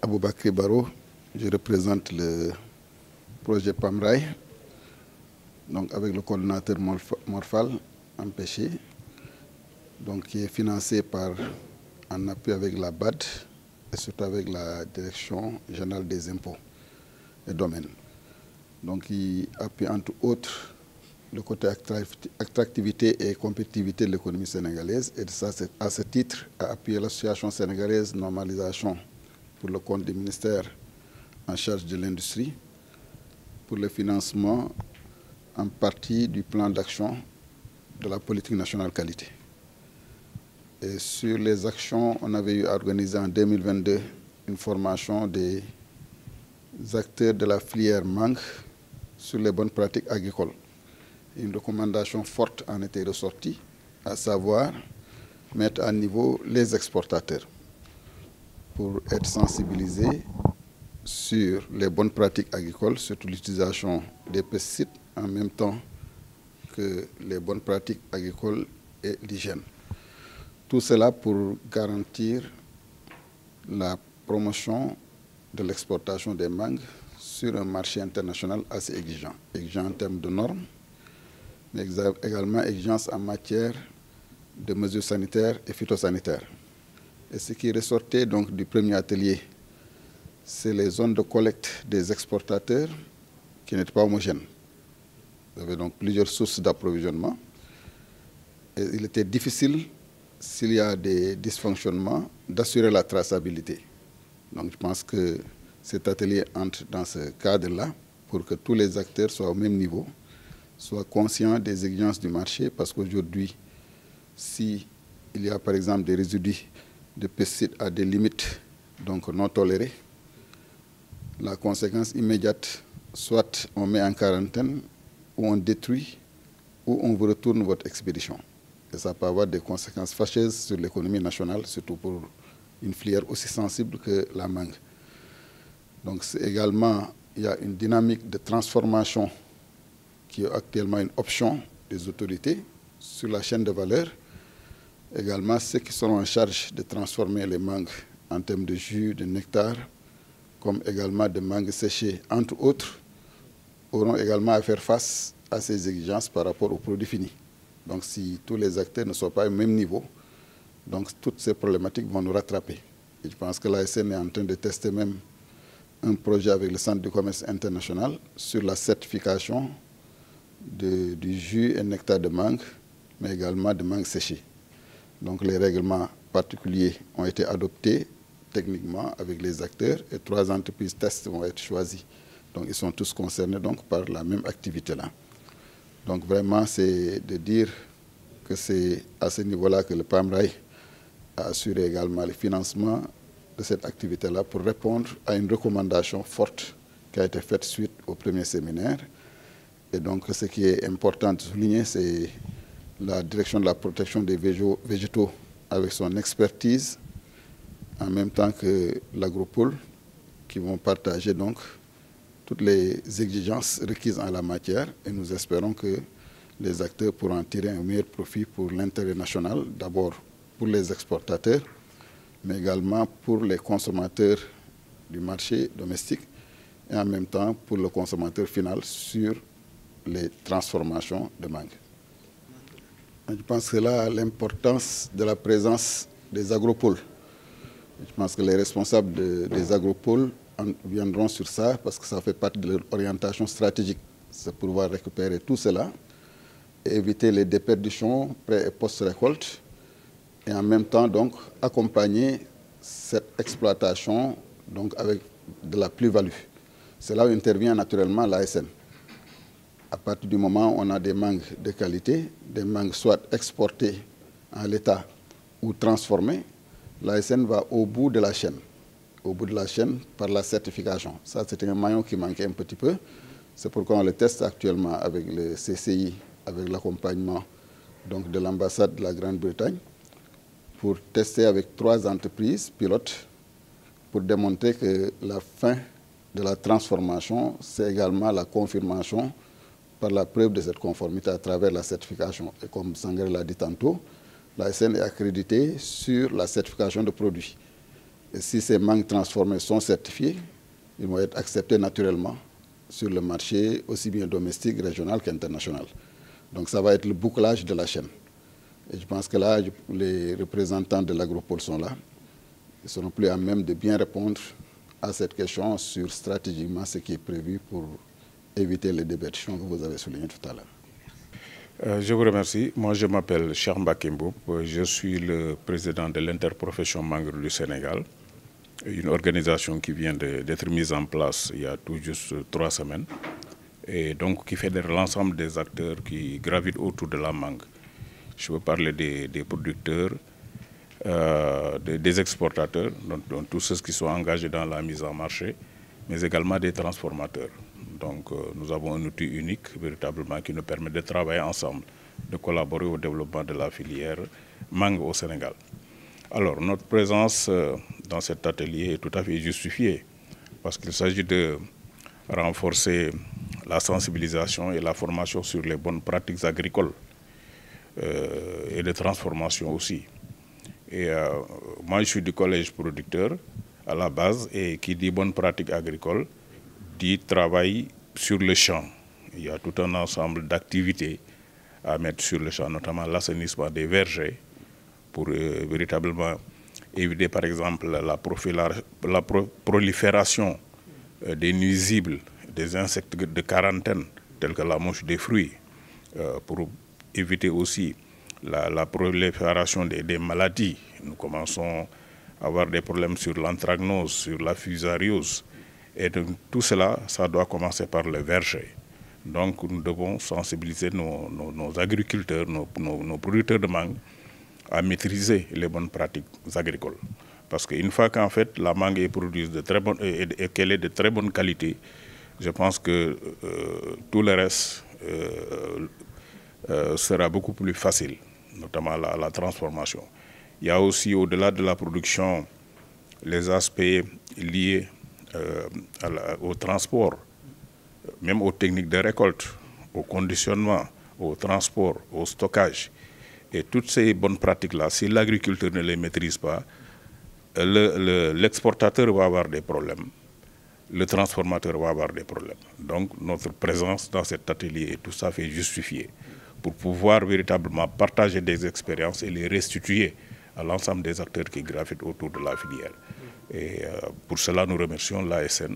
Aboubakry Baro, je représente le projet PAMRAI, donc avec le coordonnateur Morphal, empêché, donc qui est financé en appui avec la BAD et surtout avec la Direction générale des impôts et domaines. Donc il appuie entre autres le côté attractivité et compétitivité de l'économie sénégalaise, et ça, à ce titre, a appuyé l'association sénégalaise Normalisation pour le compte du ministère en charge de l'industrie pour le financement en partie du plan d'action de la politique nationale qualité. Et sur les actions, on avait eu à organiser en 2022 une formation des acteurs de la filière mangue sur les bonnes pratiques agricoles. Une recommandation forte en était ressortie, à savoir mettre à niveau les exportateurs pour être sensibilisés sur les bonnes pratiques agricoles, surtout l'utilisation des pesticides, en même temps que les bonnes pratiques agricoles et l'hygiène. Tout cela pour garantir la promotion de l'exportation des mangues sur un marché international assez exigeant. Exigeant en termes de normes, mais également exigence en matière de mesures sanitaires et phytosanitaires. Et ce qui ressortait donc du premier atelier, c'est les zones de collecte des exportateurs qui n'étaient pas homogènes. Il y avait donc plusieurs sources d'approvisionnement. Et il était difficile, s'il y a des dysfonctionnements, d'assurer la traçabilité. Donc je pense que cet atelier entre dans ce cadre-là pour que tous les acteurs soient au même niveau, soient conscients des exigences du marché, parce qu'aujourd'hui, s'il y a par exemple des résidus de pesticides à des limites donc non tolérées, la conséquence immédiate, soit on met en quarantaine, ou on détruit, ou on vous retourne votre expédition. Et ça peut avoir des conséquences fâcheuses sur l'économie nationale, surtout pour une filière aussi sensible que la mangue. Donc également, il y a une dynamique de transformation qui est actuellement une option des autorités sur la chaîne de valeur. Également, ceux qui seront en charge de transformer les mangues en termes de jus, de nectar, comme également de mangues séchées, entre autres, auront également à faire face à ces exigences par rapport aux produits finis. Donc si tous les acteurs ne sont pas au même niveau, donc toutes ces problématiques vont nous rattraper. Et je pense que l'ASN est en train de tester même un projet avec le Centre du commerce international sur la certification du jus et nectar de mangue, mais également de mangue séchée. Donc les règlements particuliers ont été adoptés techniquement avec les acteurs et 3 entreprises tests vont être choisies. Donc ils sont tous concernés donc, par la même activité-là. Donc vraiment, c'est de dire que c'est à ce niveau-là que le PAMRAI a assuré également le financement de cette activité-là pour répondre à une recommandation forte qui a été faite suite au premier séminaire. Et donc ce qui est important de souligner, c'est la direction de la protection des végétaux avec son expertise, en même temps que l'agropole, qui vont partager donc toutes les exigences requises en la matière. Et nous espérons que les acteurs pourront tirer un meilleur profit pour l'intérêt national, d'abord pour les exportateurs, mais également pour les consommateurs du marché domestique et en même temps pour le consommateur final sur les transformations de mangue. Je pense que là, l'importance de la présence des agropoles. Je pense que les responsables des agropoles viendront sur ça parce que ça fait partie de leur orientation stratégique. C'est pour pouvoir récupérer tout cela et éviter les déperditions pré- et post-récolte et en même temps donc accompagner cette exploitation donc avec de la plus-value. C'est là où intervient naturellement l'ASN. À partir du moment où on a des mangues de qualité, des mangues soit exportées en l'état ou transformées, l'ASN va au bout de la chaîne. Au bout de la chaîne par la certification. Ça, c'était un maillon qui manquait un petit peu. C'est pourquoi on le teste actuellement avec le CCI, avec l'accompagnement donc, de l'ambassade de la Grande-Bretagne, pour tester avec 3 entreprises pilotes, pour démontrer que la fin de la transformation, c'est également la confirmation par la preuve de cette conformité à travers la certification. Et comme Sangaré l'a dit tantôt, l'ASN est accréditée sur la certification de produits. Et si ces mangues transformées sont certifiées, ils vont être acceptés naturellement sur le marché, aussi bien domestique, régional qu'international. Donc ça va être le bouclage de la chaîne. Et je pense que là, les représentants de l'agropole sont là. Ils seront plus à même de bien répondre à cette question sur stratégiquement ce qui est prévu pour éviter les déperditions que vous avez soulignées tout à l'heure. Je vous remercie. Moi, je m'appelle Cheikh Mbacké Mboup. Je suis le président de l'interprofession mangue du Sénégal, une organisation qui vient d'être mise en place il y a tout juste 3 semaines, et donc qui fédère l'ensemble des acteurs qui gravitent autour de la mangue. Je veux parler des producteurs, des exportateurs, donc tous ceux qui sont engagés dans la mise en marché, mais également des transformateurs. Donc nous avons un outil unique véritablement qui nous permet de travailler ensemble, de collaborer au développement de la filière mangue au Sénégal. Alors notre présence dans cet atelier est tout à fait justifiée parce qu'il s'agit de renforcer la sensibilisation et la formation sur les bonnes pratiques agricoles et de transformation aussi. Et moi, je suis du collège producteur à la base, et qui dit bonnes pratiques agricoles dit travail sur le champ. Il y a tout un ensemble d'activités à mettre sur le champ, notamment l'assainissement des vergers pour véritablement éviter par exemple la prolifération des nuisibles, des insectes de quarantaine tels que la mouche des fruits, pour éviter aussi la prolifération des maladies. Nous commençons à avoir des problèmes sur l'anthracnose, sur la fusariose. Et donc, tout cela, ça doit commencer par le verger. Donc nous devons sensibiliser nos agriculteurs, nos producteurs de mangue à maîtriser les bonnes pratiques agricoles. Parce qu'une fois qu'en fait la mangue est produite de très bonne, et qu'elle est de très bonne qualité, je pense que tout le reste sera beaucoup plus facile, notamment la transformation. Il y a aussi, au-delà de la production, les aspects liés au transport, même aux techniques de récolte, au conditionnement, au transport, au stockage. Et toutes ces bonnes pratiques-là, si l'agriculteur ne les maîtrise pas, l'exportateur va avoir des problèmes, le transformateur va avoir des problèmes. Donc notre présence dans cet atelier est tout à fait justifiée pour pouvoir véritablement partager des expériences et les restituer à l'ensemble des acteurs qui gravitent autour de la filière. Et pour cela, nous remercions l'ASN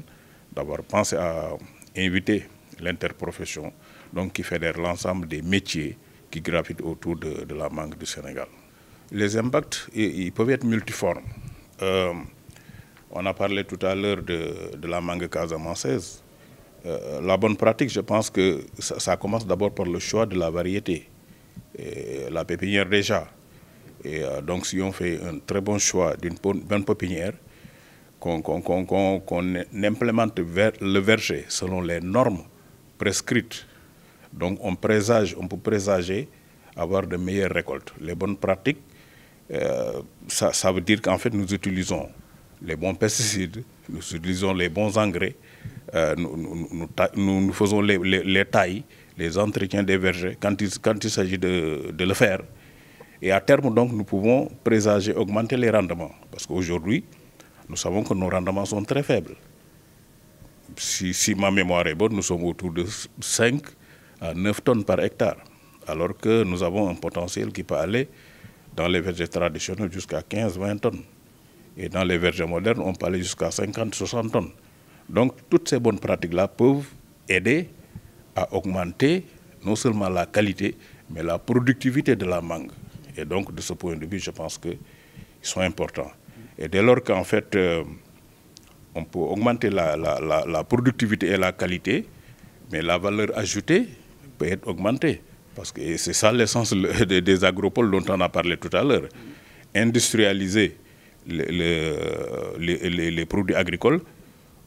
d'avoir pensé à inviter l'interprofession, donc qui fédère l'ensemble des métiers qui gravitent autour de la mangue du Sénégal. Les impacts, ils peuvent être multiformes. On a parlé tout à l'heure de la mangue casamançaise. La bonne pratique, je pense que ça commence d'abord par le choix de la variété, la pépinière déjà. Et donc si on fait un très bon choix d'une bonne pépinière, qu'on implémente le verger selon les normes prescrites, donc on peut présager avoir de meilleures récoltes. Les bonnes pratiques, ça veut dire qu'en fait nous utilisons les bons pesticides, nous utilisons les bons engrais, nous faisons les tailles, les entretiens des vergers quand il s'agit de le faire. Et à terme, donc, nous pouvons présager, augmenter les rendements. Parce qu'aujourd'hui, nous savons que nos rendements sont très faibles. Si ma mémoire est bonne, nous sommes autour de 5 à 9 tonnes par hectare. Alors que nous avons un potentiel qui peut aller dans les vergers traditionnels jusqu'à 15-20 tonnes. Et dans les vergers modernes, on peut aller jusqu'à 50-60 tonnes. Donc, toutes ces bonnes pratiques-là peuvent aider à augmenter non seulement la qualité, mais la productivité de la mangue. Et donc, de ce point de vue, je pense qu'ils sont importants. Et dès lors qu'en fait, on peut augmenter la productivité et la qualité, mais la valeur ajoutée peut être augmentée. Parce que c'est ça l'essence des agropoles dont on a parlé tout à l'heure. Industrialiser les produits agricoles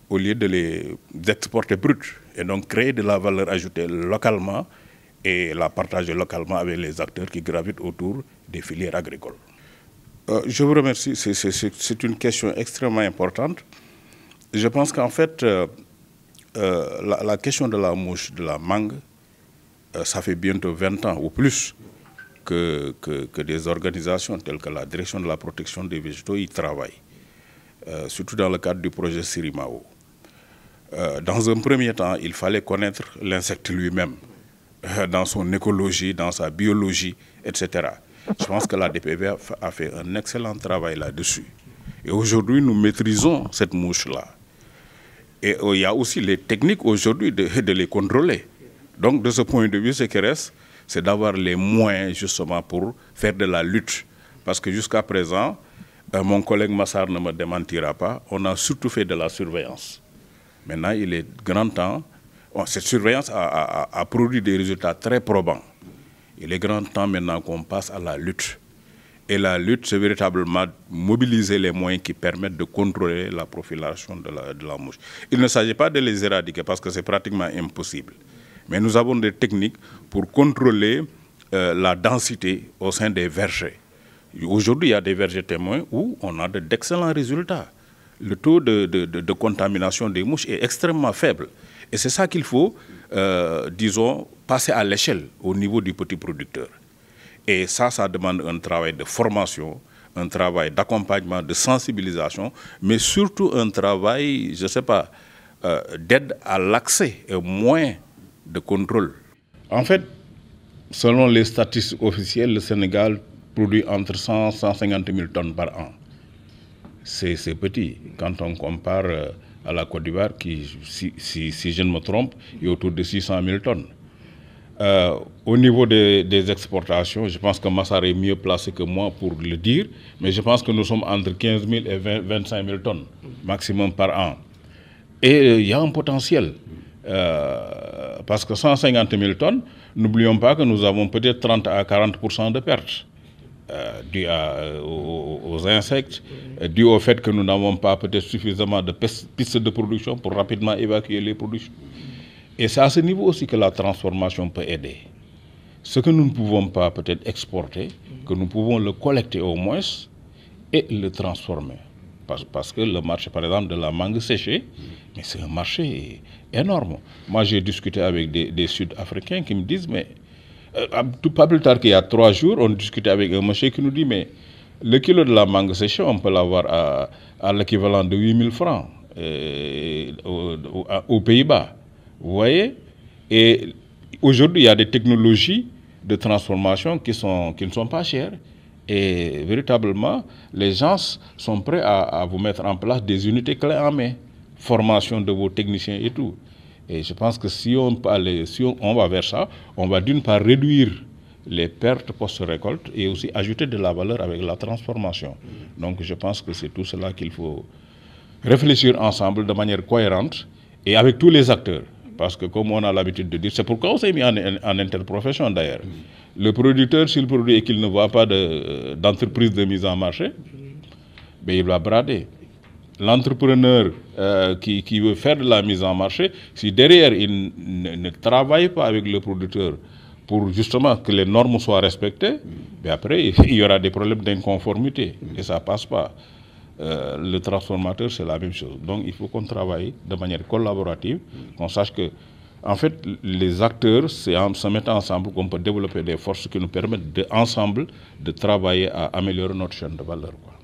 au lieu de les exporter bruts. Et donc créer de la valeur ajoutée localement et la partager localement avec les acteurs qui gravitent autour des filières agricoles. Je vous remercie, c'est une question extrêmement importante. Je pense qu'en fait, la question de la mouche, de la mangue, ça fait bientôt 20 ans ou plus que des organisations telles que la Direction de la protection des végétaux y travaillent. surtout dans le cadre du projet Sirimao. Dans un premier temps, il fallait connaître l'insecte lui-même, dans son écologie, dans sa biologie, etc. Je pense que la DPV a fait un excellent travail là-dessus. Et aujourd'hui, nous maîtrisons cette mouche-là. Et il y a aussi les techniques aujourd'hui de les contrôler. Donc, de ce point de vue, ce qui reste, c'est d'avoir les moyens justement pour faire de la lutte. Parce que jusqu'à présent, mon collègue Massar ne me démentira pas, on a surtout fait de la surveillance. Maintenant, il est grand temps, cette surveillance a produit des résultats très probants. Il est grand temps maintenant qu'on passe à la lutte. Et la lutte, c'est véritablement mobiliser les moyens qui permettent de contrôler la profilation de la mouche. Il ne s'agit pas de les éradiquer parce que c'est pratiquement impossible. Mais nous avons des techniques pour contrôler la densité au sein des vergers. Aujourd'hui, il y a des vergers témoins où on a d'excellents résultats. Le taux de contamination des mouches est extrêmement faible. Et c'est ça qu'il faut, disons, passer à l'échelle au niveau du petit producteur. Et ça demande un travail de formation, un travail d'accompagnement, de sensibilisation, mais surtout un travail, je ne sais pas, d'aide à l'accès et moins de contrôle. En fait, selon les statistiques officielles, le Sénégal produit entre 100 et 150 000 tonnes par an. C'est petit quand on compare à la Côte d'Ivoire qui, si je ne me trompe, est autour de 600 000 tonnes. Au niveau des exportations, je pense que Massar est mieux placé que moi pour le dire, mais je pense que nous sommes entre 15 000 et 25 000 tonnes maximum par an. Et il y a un potentiel, parce que 150 000 tonnes, n'oublions pas que nous avons peut-être 30 à 40% de pertes. Dû aux insectes, dû au fait que nous n'avons pas peut-être suffisamment de pistes de production pour rapidement évacuer les productions. Et c'est à ce niveau aussi que la transformation peut aider. Ce que nous ne pouvons pas peut-être exporter, que nous pouvons le collecter au moins et le transformer. Parce que le marché, par exemple, de la mangue séchée, mais c'est un marché énorme. Moi, j'ai discuté avec des Sud-Africains qui me disent, mais pas plus tard qu'il y a 3 jours, on discutait avec un monsieur qui nous dit, mais le kilo de la mangue séchée, on peut l'avoir à l'équivalent de 8 000 francs aux Pays-Bas. Vous voyez? Et aujourd'hui, il y a des technologies de transformation qui ne sont pas chères. Et véritablement, les gens sont prêts à vous mettre en place des unités clés en main. Formation de vos techniciens et tout. Et je pense que si on va vers ça, on va d'une part réduire les pertes post-récolte et aussi ajouter de la valeur avec la transformation. Donc je pense que c'est tout cela qu'il faut réfléchir ensemble de manière cohérente et avec tous les acteurs. Parce que comme on a l'habitude de dire, c'est pourquoi on s'est mis en interprofession d'ailleurs. Le producteur, s'il produit et qu'il ne voit pas d'entreprise de mise en marché, ben, il va brader. L'entrepreneur qui veut faire de la mise en marché, si derrière il ne travaille pas avec le producteur pour justement que les normes soient respectées, ben après il y aura des problèmes d'inconformité et ça ne passe pas. Le transformateur, c'est la même chose. Donc il faut qu'on travaille de manière collaborative, qu'on sache que en fait, les acteurs, c'est en se mettant ensemble qu'on peut développer des forces qui nous permettent ensemble de travailler à améliorer notre chaîne de valeur, quoi.